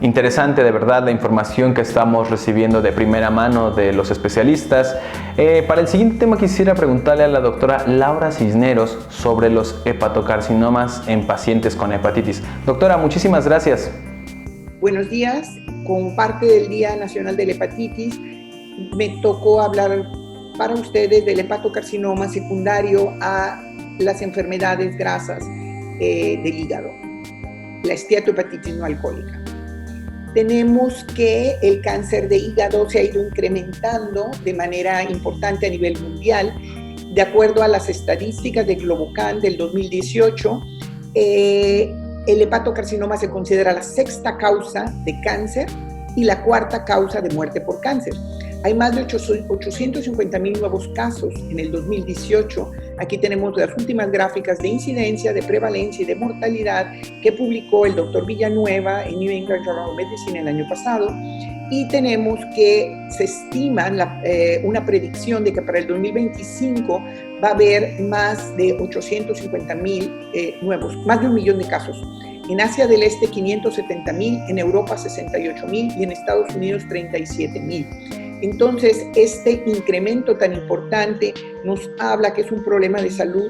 Interesante de verdad la información que estamos recibiendo de primera mano de los especialistas. Para el siguiente tema quisiera preguntarle a la doctora Laura Cisneros sobre los hepatocarcinomas en pacientes con hepatitis. Doctora, muchísimas gracias. Buenos días. Como parte del Día Nacional de la Hepatitis, me tocó hablar para ustedes del hepatocarcinoma secundario a las enfermedades grasas del hígado, la esteatohepatitis no alcohólica. Tenemos que el cáncer de hígado se ha ido incrementando de manera importante a nivel mundial. De acuerdo a las estadísticas de Globocan del 2018, el hepatocarcinoma se considera la sexta causa de cáncer y la cuarta causa de muerte por cáncer. Hay más de 850,000 nuevos casos en el 2018. Aquí tenemos las últimas gráficas de incidencia, de prevalencia y de mortalidad que publicó el doctor Villanueva en New England Journal of Medicine el año pasado. Y tenemos que se estima una predicción de que para el 2025 va a haber más de 850,000 nuevos, más de 1 millón de casos. En Asia del Este 570,000, en Europa 68,000 y en Estados Unidos 37,000. Entonces, este incremento tan importante nos habla que es un problema de salud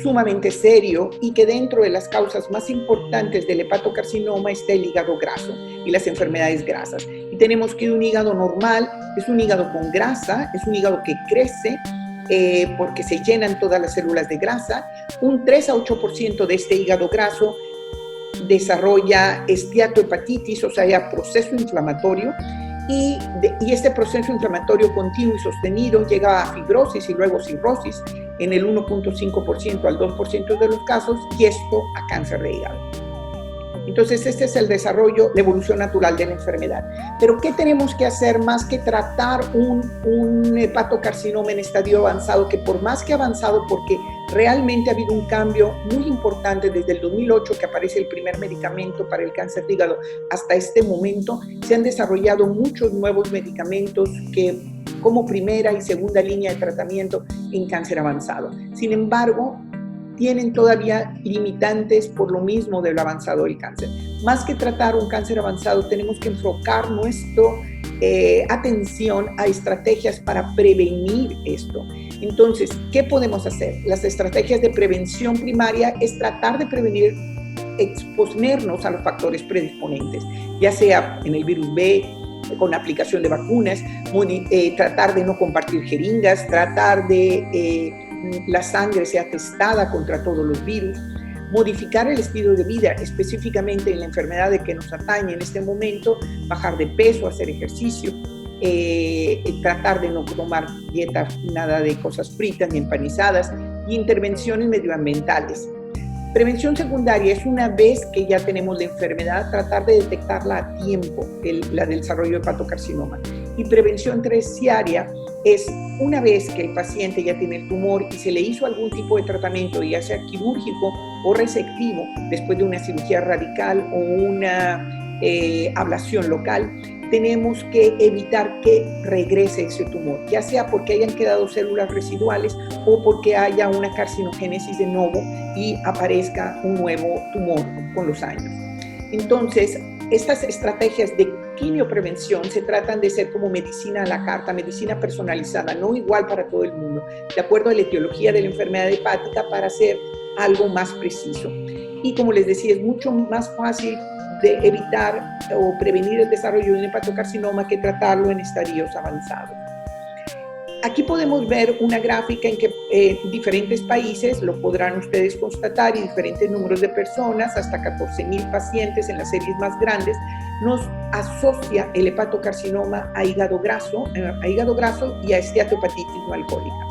sumamente serio y que dentro de las causas más importantes del hepatocarcinoma está el hígado graso y las enfermedades grasas. Y tenemos que un hígado normal es un hígado con grasa, es un hígado que crece porque se llenan todas las células de grasa. Un 3 a 8% de este hígado graso desarrolla esteatohepatitis, o sea, proceso inflamatorio. Y este proceso inflamatorio continuo y sostenido llega a fibrosis y luego cirrosis en el 1.5% al 2% de los casos, y esto a cáncer de hígado. Entonces, este es el desarrollo, la evolución natural de la enfermedad. Pero, ¿qué tenemos que hacer más que tratar un hepatocarcinoma en estadio avanzado? Que por más que ha avanzado, porque realmente ha habido un cambio muy importante desde el 2008, que aparece el primer medicamento para el cáncer de hígado, hasta este momento, se han desarrollado muchos nuevos medicamentos que como primera y segunda línea de tratamiento en cáncer avanzado. Sin embargo, tienen todavía limitantes por lo mismo de lo avanzado del cáncer. Más que tratar un cáncer avanzado, tenemos que enfocar nuestra atención a estrategias para prevenir esto. Entonces, ¿qué podemos hacer? Las estrategias de prevención primaria es tratar de prevenir exponernos a los factores predisponentes, ya sea en el virus B, con aplicación de vacunas, tratar de no compartir jeringas, tratar de la sangre sea testada contra todos los virus, modificar el estilo de vida, específicamente en la enfermedad de que nos atañe en este momento, bajar de peso, hacer ejercicio, tratar de no tomar dieta, nada de cosas fritas ni empanizadas, y intervenciones medioambientales. Prevención secundaria es una vez que ya tenemos la enfermedad, tratar de detectarla a tiempo, la del desarrollo de hepatocarcinoma. Y prevención terciaria es una vez que el paciente ya tiene el tumor y se le hizo algún tipo de tratamiento, ya sea quirúrgico o resectivo, después de una cirugía radical o una ablación local, tenemos que evitar que regrese ese tumor, ya sea porque hayan quedado células residuales o porque haya una carcinogénesis de novo y aparezca un nuevo tumor con los años. Entonces, estas estrategias de quimioprevención se tratan de ser como medicina a la carta, medicina personalizada, no igual para todo el mundo, de acuerdo a la etiología de la enfermedad hepática, para hacer algo más preciso. Y como les decía, es mucho más fácil de evitar o prevenir el desarrollo de un hepatocarcinoma que tratarlo en estadios avanzados. Aquí podemos ver una gráfica en que diferentes países, lo podrán ustedes constatar, y diferentes números de personas, hasta 14,000 pacientes en las series más grandes, nos asocia el hepatocarcinoma a hígado graso y a esteatohepatitis no alcohólica.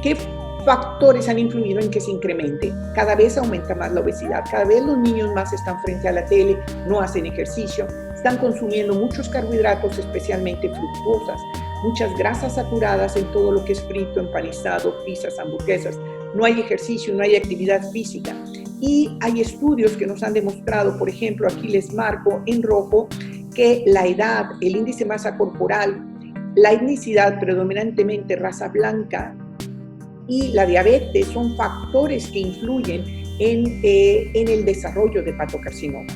¿Qué factores han influido en que se incremente? Cada vez aumenta más la obesidad, cada vez los niños más están frente a la tele, no hacen ejercicio, están consumiendo muchos carbohidratos, especialmente fructosas, muchas grasas saturadas en todo lo que es frito, empanizado, pizzas, hamburguesas. No hay ejercicio, no hay actividad física. Y hay estudios que nos han demostrado, por ejemplo, aquí les marco en rojo, que la edad, el índice de masa corporal, la etnicidad, predominantemente raza blanca, y la diabetes son factores que influyen en el desarrollo de hepatocarcinoma.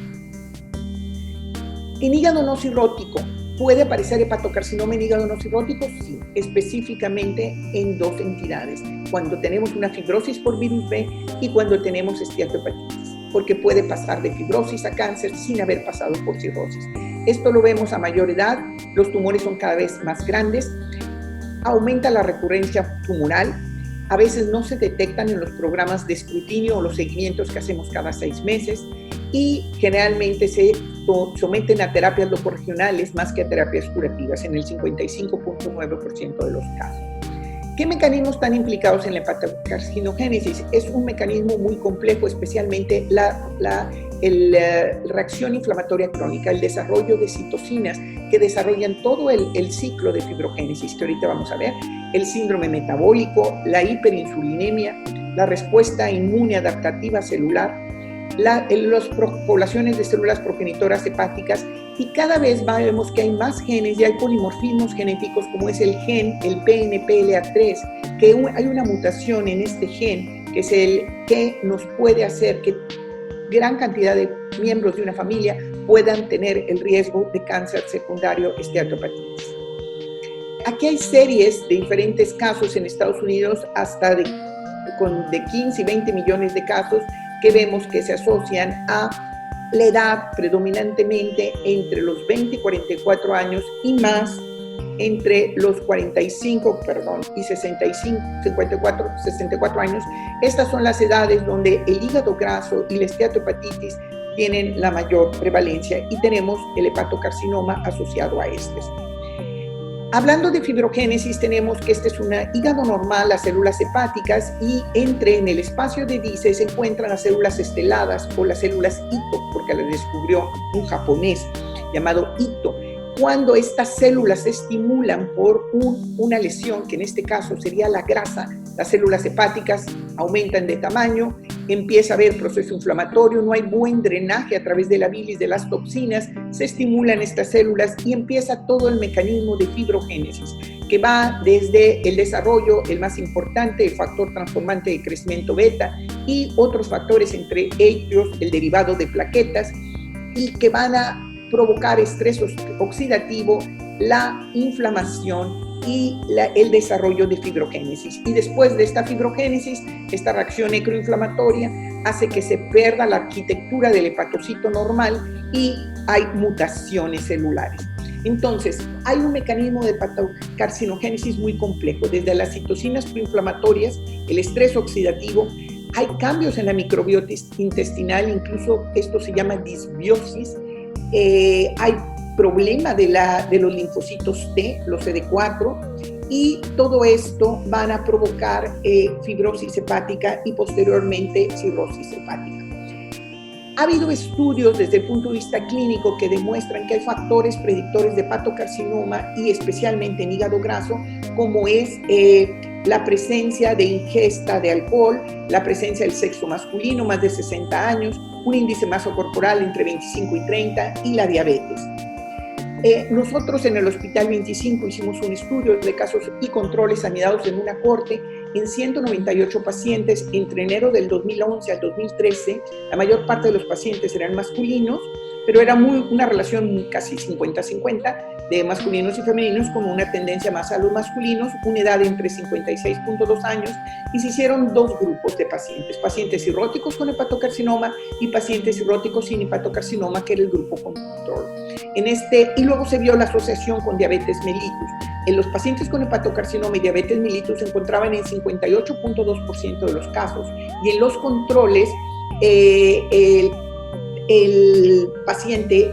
En hígado no cirrótico, ¿puede aparecer hepatocarcinoma en hígado no cirrótico? Sí, específicamente en dos entidades, cuando tenemos una fibrosis por virus B y cuando tenemos esteatohepatitis, porque puede pasar de fibrosis a cáncer sin haber pasado por cirrosis. Esto lo vemos a mayor edad, los tumores son cada vez más grandes, aumenta la recurrencia tumoral, a veces no se detectan en los programas de escrutinio o los seguimientos que hacemos cada 6 meses y generalmente se someten a terapias locorregionales más que a terapias curativas en el 55.9% de los casos. ¿Qué mecanismos están implicados en la hepatocarcinogénesis? Es un mecanismo muy complejo, especialmente la reacción inflamatoria crónica, el desarrollo de citocinas que desarrollan todo el ciclo de fibrogénesis que ahorita vamos a ver, el síndrome metabólico, la hiperinsulinemia, la respuesta inmune adaptativa celular, las poblaciones de células progenitoras hepáticas, y cada vez vemos que hay más genes y hay polimorfismos genéticos como es el gen, el PNPLA3, que hay una mutación en este gen que es el que nos puede hacer que gran cantidad de miembros de una familia puedan tener el riesgo de cáncer secundario esteatohepatitis. Aquí hay series de diferentes casos en Estados Unidos, hasta de 15 y 20 millones de casos que vemos que se asocian a la edad predominantemente entre los 20 y 44 años y más entre los 45 y 64 años. Estas son las edades donde el hígado graso y la esteatohepatitis tienen la mayor prevalencia y tenemos el hepatocarcinoma asociado a estos. Hablando de fibrogénesis, tenemos que este es un hígado normal, las células hepáticas, y en el espacio de Dice se encuentran las células esteladas o las células Ito, porque las descubrió un japonés llamado Ito. Cuando estas células se estimulan por una lesión, que en este caso sería la grasa, las células hepáticas aumentan de tamaño, empieza a haber proceso inflamatorio, no hay buen drenaje a través de la bilis de las toxinas, se estimulan estas células y empieza todo el mecanismo de fibrogénesis, que va desde el desarrollo, el más importante, el factor transformante de crecimiento beta y otros factores, entre ellos el derivado de plaquetas, y que van a provocar estrés oxidativo, la inflamación y el desarrollo de fibrogénesis. Y después de esta fibrogénesis, esta reacción necroinflamatoria hace que se pierda la arquitectura del hepatocito normal y hay mutaciones celulares. Entonces, hay un mecanismo de hepatocarcinogénesis muy complejo, desde las citocinas proinflamatorias, el estrés oxidativo, hay cambios en la microbiota intestinal, incluso esto se llama disbiosis, hay problema de los linfocitos T, los CD4, y todo esto van a provocar fibrosis hepática y posteriormente cirrosis hepática. Ha habido estudios desde el punto de vista clínico que demuestran que hay factores predictores de hepatocarcinoma y especialmente en hígado graso, como es la presencia de ingesta de alcohol, la presencia del sexo masculino, más de 60 años, un índice de masa corporal entre 25 y 30 y la diabetes. Nosotros en el Hospital 25 hicimos un estudio de casos y controles anidados en una corte en 198 pacientes entre enero del 2011 al 2013. La mayor parte de los pacientes eran masculinos, pero era una relación casi 50-50 de masculinos y femeninos, con una tendencia más a los masculinos, una edad entre 56.2 años, y se hicieron dos grupos de pacientes cirróticos con hepatocarcinoma y pacientes cirróticos sin hepatocarcinoma, que era el grupo control. Y luego se vio la asociación con diabetes mellitus. En los pacientes con hepatocarcinoma y diabetes mellitus se encontraban en 58.2% de los casos, y en los controles el paciente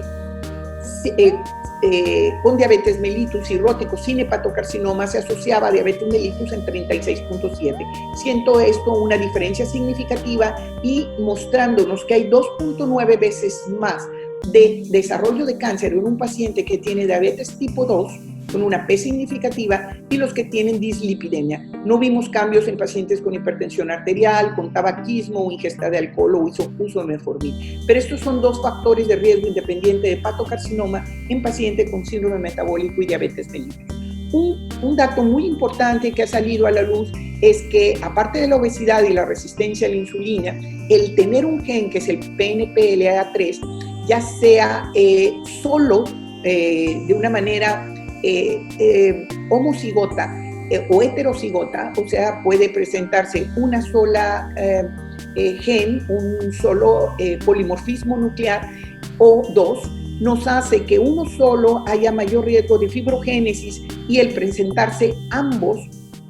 con diabetes mellitus cirrótico sin hepatocarcinoma se asociaba a diabetes mellitus en 36.7. Siendo esto una diferencia significativa y mostrándonos que hay 2.9 veces más de desarrollo de cáncer en un paciente que tiene diabetes tipo 2 con una P significativa y los que tienen dislipidemia. No vimos cambios en pacientes con hipertensión arterial, con tabaquismo o ingesta de alcohol o uso de metformina. Pero estos son dos factores de riesgo independiente de hepatocarcinoma en pacientes con síndrome metabólico y diabetes mellitus. Un dato muy importante que ha salido a la luz es que, aparte de la obesidad y la resistencia a la insulina, el tener un gen que es el PNPLA3 ya sea solo de una manera homocigota o heterocigota, o sea, puede presentarse una sola gen, un solo polimorfismo nuclear o dos, nos hace que uno solo haya mayor riesgo de fibrogénesis y el presentarse ambos,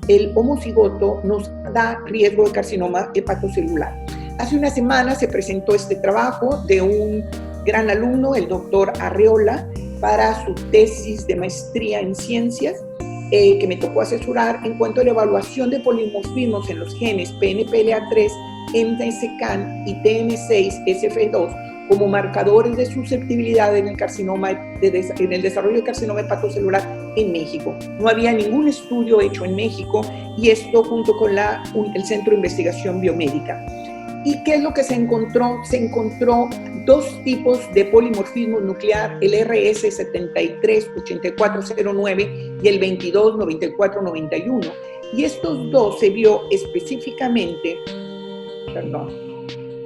el homocigoto, nos da riesgo de carcinoma hepatocelular. Hace una semana se presentó este trabajo de un gran alumno, el doctor Arreola, para su tesis de maestría en ciencias, que me tocó asesorar en cuanto a la evaluación de polimorfismos en los genes PNPLA3, MSCAN y TM6-SF2 como marcadores de susceptibilidad en el carcinoma, en el desarrollo de carcinoma hepatocelular en México. No había ningún estudio hecho en México, y esto junto con el Centro de Investigación Biomédica. ¿Y qué es lo que se encontró? Se encontró dos tipos de polimorfismo nuclear, el RS73-8409 y el 22-9491. Y estos dos se vio específicamente,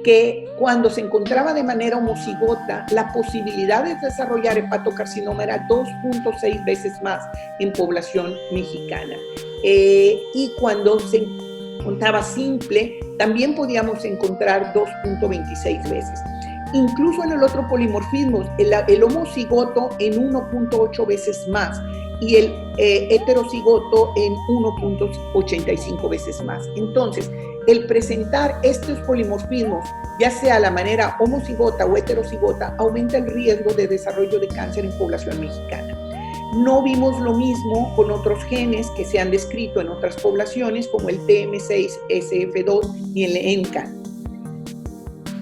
que cuando se encontraba de manera homocigota, la posibilidad de desarrollar hepatocarcinoma era 2.6 veces más en población mexicana. Y cuando se encontraba simple, también podíamos encontrar 2.26 veces. Incluso en el otro polimorfismo, el homocigoto en 1.8 veces más y el heterocigoto en 1.85 veces más. Entonces, el presentar estos polimorfismos, ya sea a la manera homocigota o heterocigota, aumenta el riesgo de desarrollo de cáncer en población mexicana. No vimos lo mismo con otros genes que se han descrito en otras poblaciones, como el TM6-SF2 y el ENCA.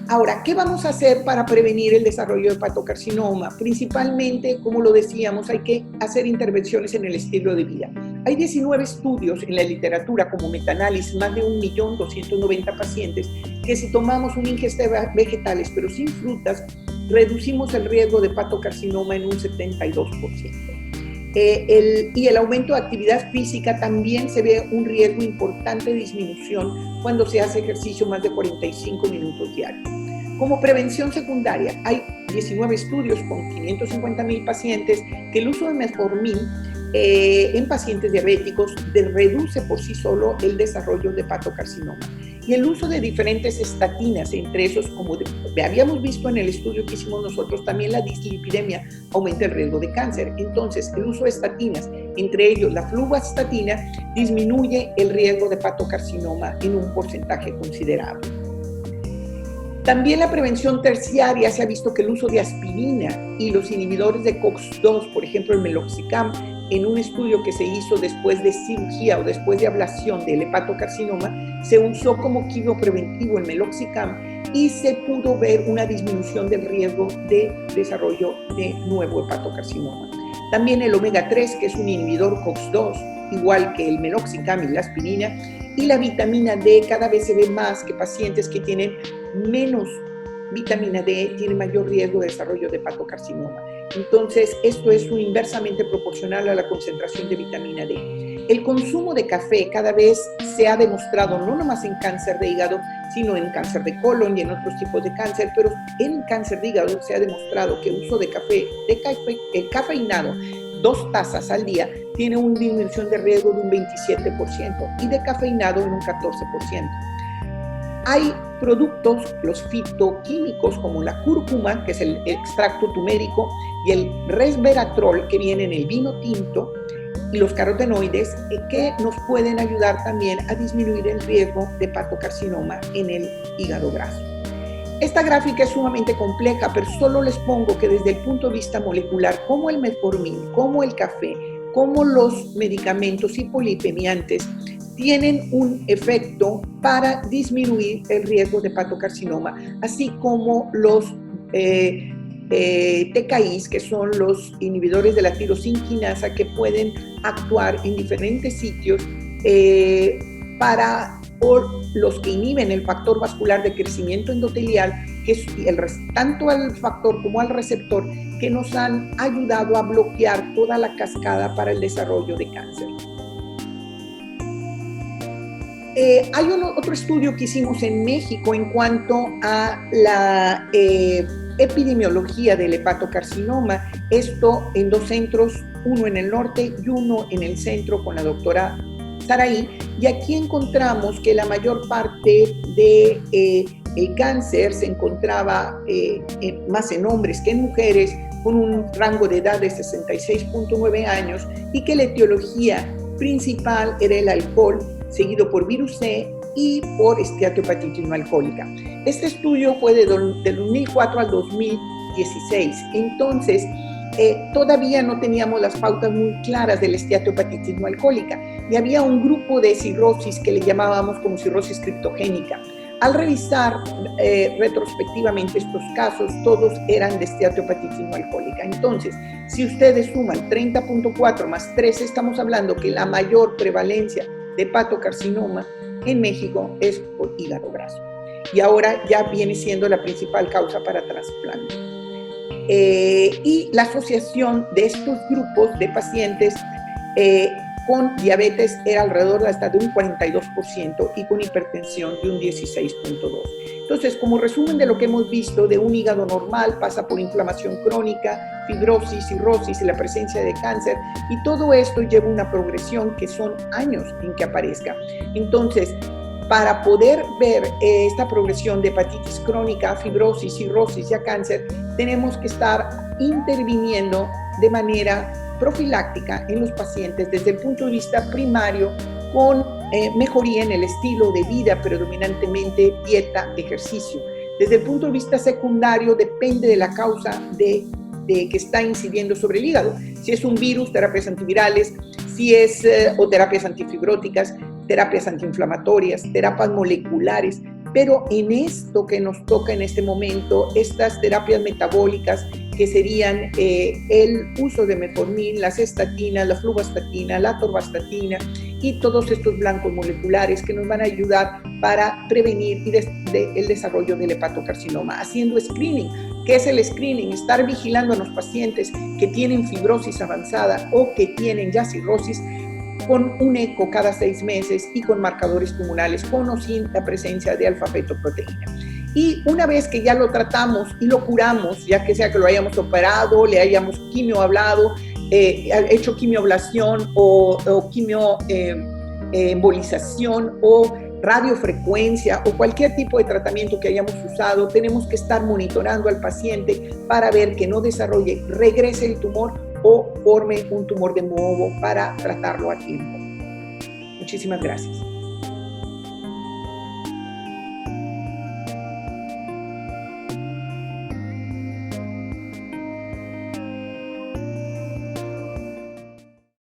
Ahora, ¿qué vamos a hacer para prevenir el desarrollo de hepatocarcinoma? Principalmente, como lo decíamos, hay que hacer intervenciones en el estilo de vida. Hay 19 estudios en la literatura como metaanálisis, más de 1.290.000 pacientes, que si tomamos una ingesta de vegetales pero sin frutas, reducimos el riesgo de hepatocarcinoma en un 72%. Y el aumento de actividad física también se ve un riesgo importante de disminución cuando se hace ejercicio más de 45 minutos diarios. Como prevención secundaria, hay 19 estudios con 550.000 pacientes que el uso de metformin en pacientes diabéticos reduce por sí solo el desarrollo de hepatocarcinoma. Y el uso de diferentes estatinas, entre esos, como habíamos visto en el estudio que hicimos nosotros, también la dislipidemia aumenta el riesgo de cáncer. Entonces, el uso de estatinas, entre ellos la fluvastatina, disminuye el riesgo de hepatocarcinoma en un porcentaje considerable. También la prevención terciaria, se ha visto que el uso de aspirina y los inhibidores de COX-2, por ejemplo el meloxicam, en un estudio que se hizo después de cirugía o después de ablación del hepatocarcinoma, se usó como quimiopreventivo el meloxicam y se pudo ver una disminución del riesgo de desarrollo de nuevo hepatocarcinoma. También el omega 3, que es un inhibidor COX-2, igual que el meloxicam y la aspirina, y la vitamina D, cada vez se ve más que pacientes que tienen menos vitamina D tienen mayor riesgo de desarrollo de hepatocarcinoma. Entonces, esto es inversamente proporcional a la concentración de vitamina D. El consumo de café cada vez se ha demostrado, no nomás en cáncer de hígado, sino en cáncer de colon y en otros tipos de cáncer, pero en cáncer de hígado se ha demostrado que el uso de café, cafeinado, 2 tazas al día, tiene una disminución de riesgo de un 27% y de cafeinado en un 14%. Hay productos, los fitoquímicos, como la cúrcuma, que es el extracto turmérico, y el resveratrol, que viene en el vino tinto, y los carotenoides, que nos pueden ayudar también a disminuir el riesgo de hepatocarcinoma en el hígado graso. Esta gráfica es sumamente compleja, pero solo les pongo que desde el punto de vista molecular, como el metformin, como el café, como los medicamentos hipolipemiantes, tienen un efecto para disminuir el riesgo de hepatocarcinoma, así como los TKIs, que son los inhibidores de la tirosinquinasa, que pueden actuar en diferentes sitios por los que inhiben el factor vascular de crecimiento endotelial, que es tanto al factor como al receptor, que nos han ayudado a bloquear toda la cascada para el desarrollo de cáncer. Hay otro estudio que hicimos en México en cuanto a epidemiología del hepatocarcinoma, esto en 2 centros, uno en el norte y uno en el centro con la doctora Saraí, y aquí encontramos que la mayor parte de cáncer se encontraba más en hombres que en mujeres, con un rango de edad de 66.9 años, y que la etiología principal era el alcohol, seguido por virus C y por esteatohepatitis no alcohólica. Este estudio fue del 2004 al 2016, entonces todavía no teníamos las pautas muy claras de la esteatohepatitis no alcohólica, y había un grupo de cirrosis que le llamábamos como cirrosis criptogénica. Al revisar retrospectivamente estos casos, todos eran de esteatohepatitis no alcohólica. Entonces, si ustedes suman 30.4 más 13, estamos hablando que la mayor prevalencia de hepatocarcinoma en México es por hígado graso. Y ahora ya viene siendo la principal causa para trasplante. Y la asociación de estos grupos de pacientes con diabetes era alrededor hasta de un 42% y con hipertensión de un 16.2%. Entonces, como resumen de lo que hemos visto, de un hígado normal pasa por inflamación crónica, fibrosis, cirrosis y la presencia de cáncer, y todo esto lleva una progresión que son años en que aparezca. Entonces, para poder ver esta progresión de hepatitis crónica, fibrosis, cirrosis y a cáncer, tenemos que estar interviniendo de manera profiláctica en los pacientes desde el punto de vista primario, con mejoría en el estilo de vida, predominantemente dieta, ejercicio. Desde el punto de vista secundario, depende de la causa de que está incidiendo sobre el hígado. Si es un virus, terapias antivirales, si es o terapias antifibróticas, terapias antiinflamatorias, terapias moleculares, pero en esto que nos toca en este momento, estas terapias metabólicas, que serían el uso de metformin, las estatinas, la fluvastatina, la atorvastatina y todos estos blancos moleculares que nos van a ayudar para prevenir el desarrollo del hepatocarcinoma. Haciendo screening. ¿Qué es el screening? Estar vigilando a los pacientes que tienen fibrosis avanzada o que tienen ya cirrosis, con un eco cada 6 meses y con marcadores tumorales, con o sin la presencia de alfa-fetoproteína. Y una vez que ya lo tratamos y lo curamos, ya que sea que lo hayamos operado, le hayamos quimioablado, hecho quimioablación o quimioembolización o radiofrecuencia o cualquier tipo de tratamiento que hayamos usado, tenemos que estar monitorando al paciente para ver que no desarrolle, regrese el tumor o forme un tumor de nuevo para tratarlo a tiempo. Muchísimas gracias.